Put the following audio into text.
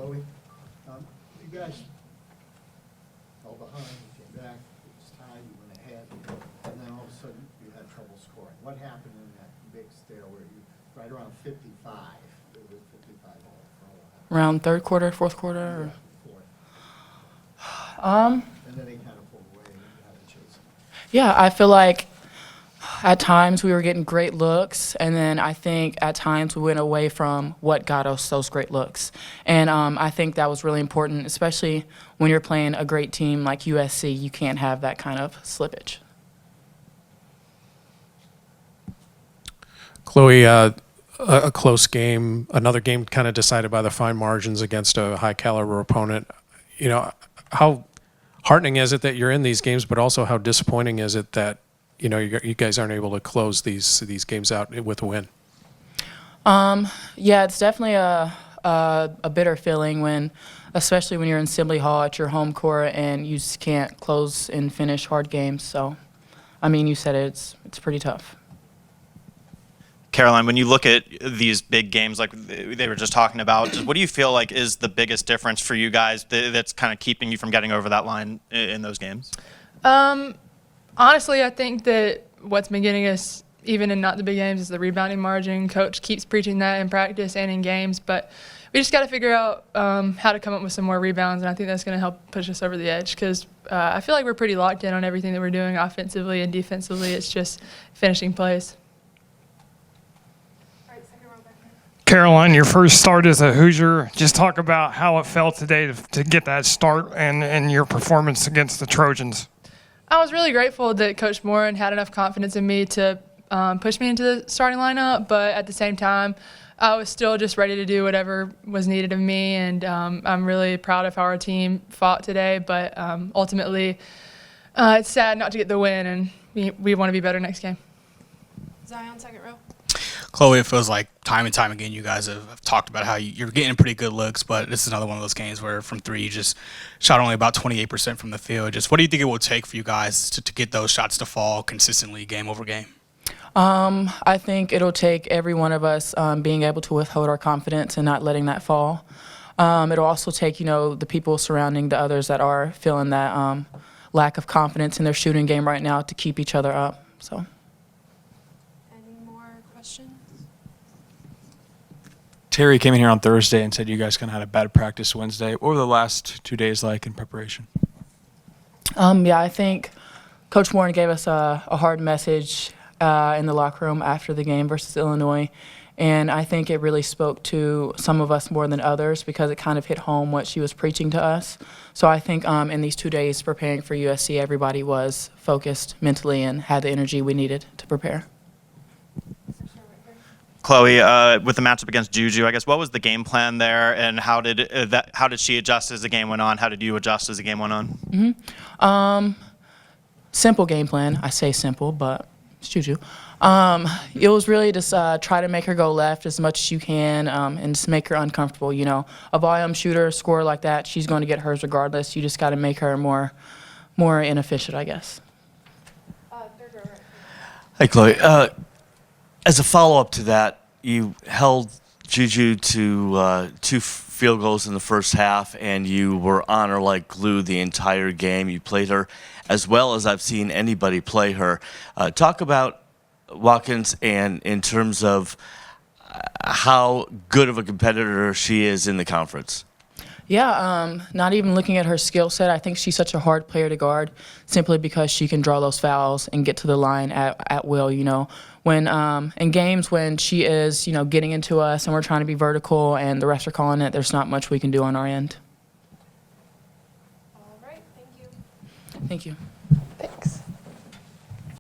Chloe, you guys fell behind, you came back, it was tied, you went ahead, and then all of a sudden you had trouble scoring. What happened in that big stare where you, right around 55, it was 55 all for a while? Around third quarter, fourth quarter? Or? Yeah, fourth. Um, And then they kind of pulled away and you had to chase them. yeah, I feel like at times we were getting great looks, and then I think at times we went away from what got us those great looks. And I think that was really important, especially when you're playing a great team like USC. You can't have that kind of slippage. Chloe, a close game, another game kind of decided by the fine margins against a high-caliber opponent. You know, how heartening is it that you're in these games, but also how disappointing is it that, you know, you guys aren't able to close these games out with a win? Yeah, it's definitely a bitter feeling when, especially when you're in Assembly Hall at your home court and you just can't close and finish hard games. So, I mean, you said it, it's pretty tough. Karoline, when you look at these big games like they were just talking about, just what do you feel like is the biggest difference for you guys that's kind of keeping you from getting over that line in those games? Honestly, I think that what's been getting us, even in not the big games, is the rebounding margin. Coach keeps preaching that in practice and in games, but we just got to figure out how to come up with some more rebounds, and I think that's going to help push us over the edge because I feel like we're pretty locked in on everything that we're doing offensively and defensively. It's just finishing plays. Karoline, your first start as a Hoosier. Just talk about how it felt today to get that start and your performance against the Trojans. I was really grateful that Coach Moore had enough confidence in me to push me into the starting lineup, but at the same time, I was still just ready to do whatever was needed of me, and I'm really proud of how our team fought today, but ultimately it's sad not to get the win, and we want to be better next game. Zion, second row. Chloe, it feels like time and time again you guys have talked about how you're getting pretty good looks, but this is another one of those games where from three you just shot only about 28% from the field. Just what do you think it will take for you guys to get those shots to fall consistently game over game? I think it'll take every one of us being able to withhold our confidence and not letting that fall. It'll also take, you know, the people surrounding the others that are feeling that lack of confidence in their shooting game right now to keep each other up. So. Any more questions? Terry came in here on Thursday and said you guys kind of had a bad practice Wednesday. What were the last 2 days like in preparation? Yeah, I think Coach Warren gave us a hard message in the locker room after the game versus Illinois, and I think it really spoke to some of us more than others because it kind of hit home what she was preaching to us. So I think in these 2 days preparing for USC, everybody was focused mentally and had the energy we needed to prepare. Chloe, with the matchup against Juju, I guess what was the game plan there, and how did she adjust as the game went on? How did you adjust as the game went on? Simple game plan. I say simple, but it's Juju. It was really just try to make her go left as much as you can and just make her uncomfortable. You know, a volume shooter, scorer like that, she's going to get hers regardless. You just got to make her more inefficient, I guess. Third row right. Hey, Chloe. As a follow-up to that, you held Juju to 2 field goals in the first half, and you were on her like glue the entire game. You played her as well as I've seen anybody play her. Talk about Watkins and in terms of how good of a competitor she is in the conference. Yeah, not even looking at her skill set, I think she's such a hard player to guard simply because she can draw those fouls and get to the line at will, you know. When in games when she is, you know, getting into us and we're trying to be vertical and the refs are calling it, there's not much we can do on our end. All right, thank you. Thank you. Thanks.